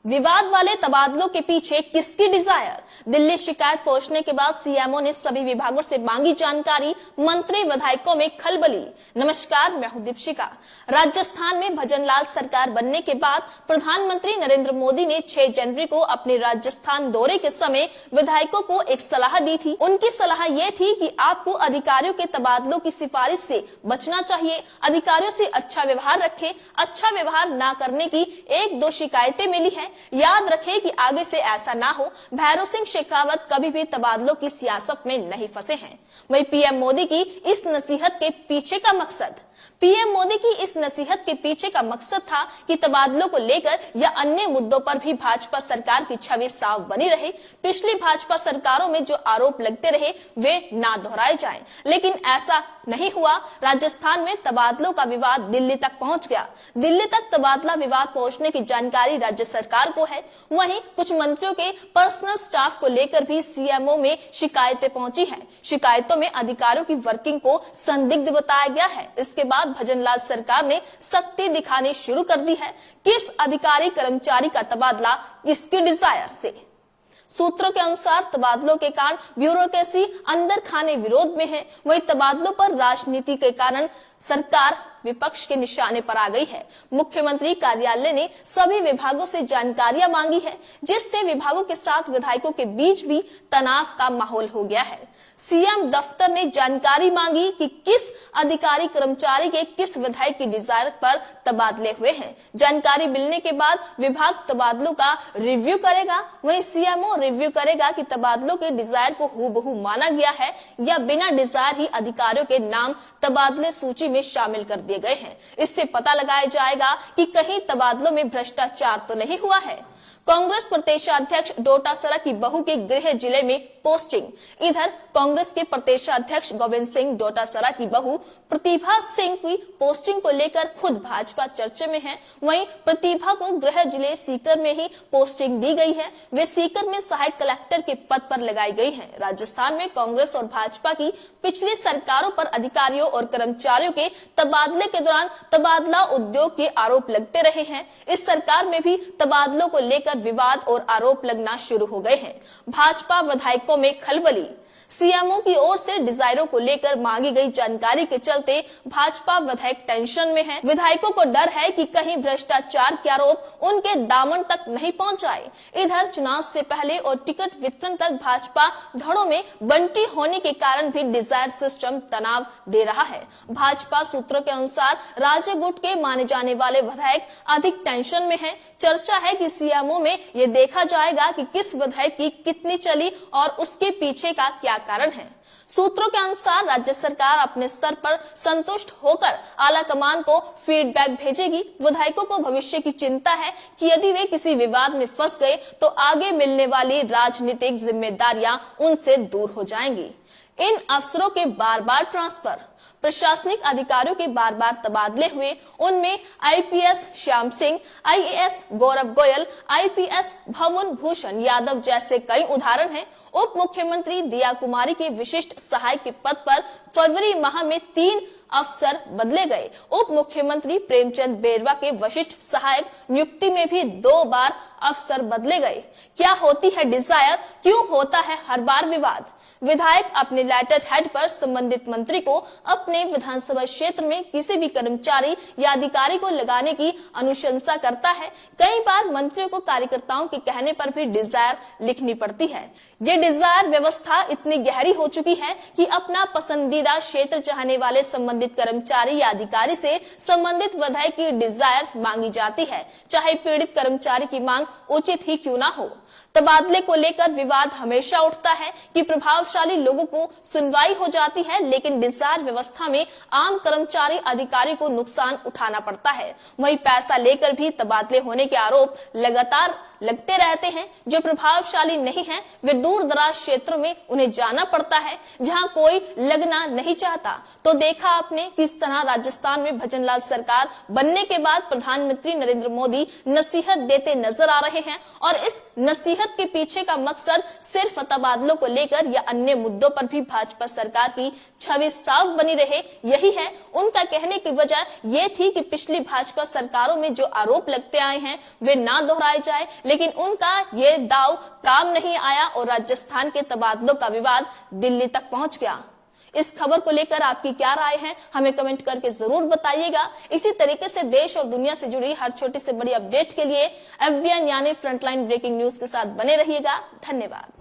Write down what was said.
विवाद वाले तबादलों के पीछे किसकी डिजायर? दिल्ली शिकायत पहुंचने के बाद सीएमओ ने सभी विभागों से मांगी जानकारी, मंत्री विधायकों में खलबली। नमस्कार, मैं हूं दीपशिका। राजस्थान में भजनलाल सरकार बनने के बाद प्रधानमंत्री नरेंद्र मोदी ने 6 जनवरी को अपने राजस्थान दौरे के समय विधायकों को एक सलाह दी थी। उनकी सलाह ये थी कि आपको अधिकारियों के तबादलों की सिफारिश से बचना चाहिए, अधिकारियों से अच्छा व्यवहार रखें। अच्छा व्यवहार न करने की 1-2 शिकायतें मिली है, याद रखें कि आगे से ऐसा ना हो। भैरव सिंह शेखावत कभी भी तबादलों की सियासत में नहीं फंसे हैं। वहीं पीएम मोदी की इस नसीहत के पीछे का मकसद था कि तबादलों को लेकर या अन्य मुद्दों पर भी भाजपा सरकार की छवि साफ बनी रहे। पिछली भाजपा सरकारों में जो आरोप लगते रहे वे ना दोहराए जाएं, लेकिन ऐसा नहीं हुआ। राजस्थान में तबादलों का विवाद दिल्ली तक पहुंच गया। दिल्ली तक तबादला विवाद पहुंचने की जानकारी राज्य सरकार को है। वहीं कुछ मंत्रियों के पर्सनल स्टाफ को लेकर भी सीएमओ में शिकायतें पहुंची हैं। शिकायतों में अधिकारियों की वर्किंग को संदिग्ध बताया गया है। इसके बाद भजनलाल सरकार ने सख्ती दिखानी शुरू कर दी है। किस अधिकारी कर्मचारी का तबादला किसकी डिजायर से? सूत्रों के अनुसार तबादलों के कारण ब्यूरोक्रेसी अंदर खाने विरोध में है। वहीं तबादलों पर राजनीति के कारण सरकार विपक्ष के निशाने पर आ गई है। मुख्यमंत्री कार्यालय ने सभी विभागों से जानकारियां मांगी है, जिससे विभागों के साथ विधायकों के बीच भी तनाव का माहौल हो गया है। सीएम दफ्तर ने जानकारी मांगी कि किस अधिकारी कर्मचारी के किस विधायक की डिजायर पर तबादले हुए हैं। जानकारी मिलने के बाद विभाग तबादलों का रिव्यू करेगा। वहीं सीएमओ रिव्यू करेगा कि तबादलों के डिजायर को हूबहू माना गया है या बिना डिजायर ही अधिकारियों के नाम तबादले सूची में शामिल कर दिए गए हैं। इससे पता लगाया जाएगा कि कहीं तबादलों में भ्रष्टाचार तो नहीं हुआ है। कांग्रेस प्रदेशाध्यक्ष डोटासरा की बहू के गृह जिले में पोस्टिंग। इधर कांग्रेस के प्रदेशाध्यक्ष गोविंद सिंह डोटासरा की बहू प्रतिभा सिंह की पोस्टिंग को लेकर खुद भाजपा चर्चे में है। वहीं प्रतिभा को गृह जिले सीकर में ही पोस्टिंग दी गई है। वे सीकर में सहायक कलेक्टर के पद पर लगाई गई हैं। राजस्थान में कांग्रेस और भाजपा की पिछली सरकारों पर अधिकारियों और कर्मचारियों के तबादले के दौरान तबादला उद्योग के आरोप लगते रहे हैं। इस सरकार में भी तबादलों को लेकर विवाद और आरोप लगना शुरू हो गए हैं। भाजपा विधायकों में खलबली। सीएमओ की ओर से डिजायरों को लेकर मांगी गई जानकारी के चलते भाजपा विधायक टेंशन में है। विधायकों को डर है कि कहीं भ्रष्टाचार के आरोप उनके दामन तक नहीं पहुंच जाए। इधर चुनाव से पहले और टिकट वितरण तक भाजपा धड़ों में बंटी होने के कारण भी डिजायर सिस्टम तनाव दे रहा है। भाजपा सूत्रों के अनुसार राज्य गुट के माने जाने वाले विधायक अधिक टेंशन में है। चर्चा है कि सीएमओ में ये देखा जाएगा कि किस विधायक की कितनी चली और उसके पीछे का क्या कारण है। सूत्रों के अनुसार राज्य सरकार अपने स्तर पर संतुष्ट होकर आला कमान को फीडबैक भेजेगी। विधायकों को भविष्य की चिंता है कि यदि वे किसी विवाद में फंस गए तो आगे मिलने वाली राजनीतिक जिम्मेदारियां उनसे दूर हो जाएंगी। इन अफसरों के बार-बार ट्रांसफर। प्रशासनिक अधिकारियों के बार-बार तबादले हुए। उनमें IPS Shyam Singh, IAS Gaurav Goyal, IPS भवन भूषण यादव जैसे कई उदाहरण हैं। उप मुख्यमंत्री दिया कुमारी के विशिष्ट सहायक के पद पर फरवरी माह में 3 अफसर बदले गए। उप मुख्यमंत्री प्रेमचंद बेरवा के वरिष्ठ सहायक नियुक्ति में भी 2 बार अफसर बदले गए। क्या होती है डिजायर? क्यों होता है हर बार विवाद? विधायक अपने लेटर हेड पर संबंधित मंत्री को अपने विधानसभा क्षेत्र में किसी भी कर्मचारी या अधिकारी को लगाने की अनुशंसा करता है। कई बार मंत्रियों को कार्यकर्ताओं के कहने पर भी डिजायर लिखनी पड़ती है। ये डिजायर व्यवस्था इतनी गहरी हो चुकी है कि अपना पसंदीदा क्षेत्र चाहने वाले संबंधित कर्मचारी या अधिकारी से संबंधित विधायक की डिजायर मांगी जाती है, चाहे पीड़ित कर्मचारी की मांग उचित ही क्यों ना हो। तबादले को लेकर विवाद हमेशा उठता है कि प्रभावशाली लोगों को सुनवाई हो जाती है, लेकिन डिजायर व्यवस्था में आम कर्मचारी अधिकारी को नुकसान उठाना पड़ता है। वहीं पैसा लेकर भी तबादले होने के आरोप लगातार लगते रहते हैं। जो प्रभावशाली नहीं है वे दूर दराज क्षेत्रों में उन्हें जाना पड़ता है, जहां कोई लगना नहीं चाहता। तो देखा आपने किस तरह राजस्थान में भजनलाल सरकार बनने के बाद प्रधानमंत्री नरेंद्र मोदी नसीहत देते नजर आ रहे हैं, और इस नसीहत के पीछे का मकसद सिर्फ तबादलों को लेकर या अन्य मुद्दों पर भी भाजपा सरकार की छवि साफ बनी रहे, यही है। उनका कहने की वजह यह थी कि पिछली भाजपा सरकारों में जो आरोप लगते आए हैं वे ना दोहराए जाए, लेकिन उनका ये दाव काम नहीं आया और राजस्थान के तबादलों का विवाद दिल्ली तक पहुंच गया। इस खबर को लेकर आपकी क्या राय है, हमें कमेंट करके जरूर बताइएगा। इसी तरीके से देश और दुनिया से जुड़ी हर छोटी से बड़ी अपडेट के लिए FBN यानी फ्रंटलाइन ब्रेकिंग न्यूज के साथ बने रहिएगा। धन्यवाद।